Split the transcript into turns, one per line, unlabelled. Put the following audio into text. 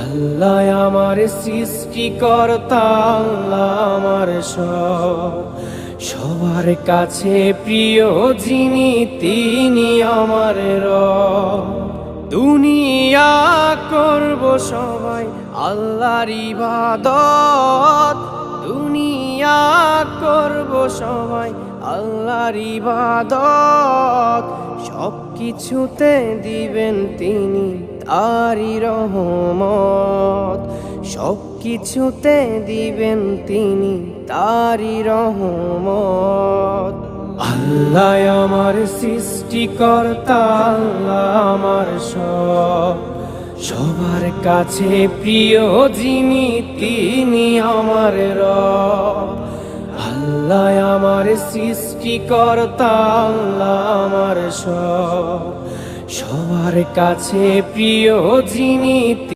আল্লাহ আমার সৃষ্টিকর্তা, আল্লাহ আমার সবার কাছে প্রিয় যিনি তিনি আমার রব। দুনিয়া করব সবাই আল্লাহর ইবাদত, দুনিয়া করব সবাই আল্লাহর ইবাদত। সব কিছুতে দিবেন তিনি তারি রহমত, সব কিছুতে দিবেন তিনি তারি রহমত। আল্লাহ আমার সৃষ্টিকর্তা, আল্লাহ আমার সবার কাছে প্রিয় যিনি তিনি আমার রব। আল্লাহ আমার সৃষ্টিকর্তা, আল্লাহ আমার সবার কাছে প্রিয় যিনি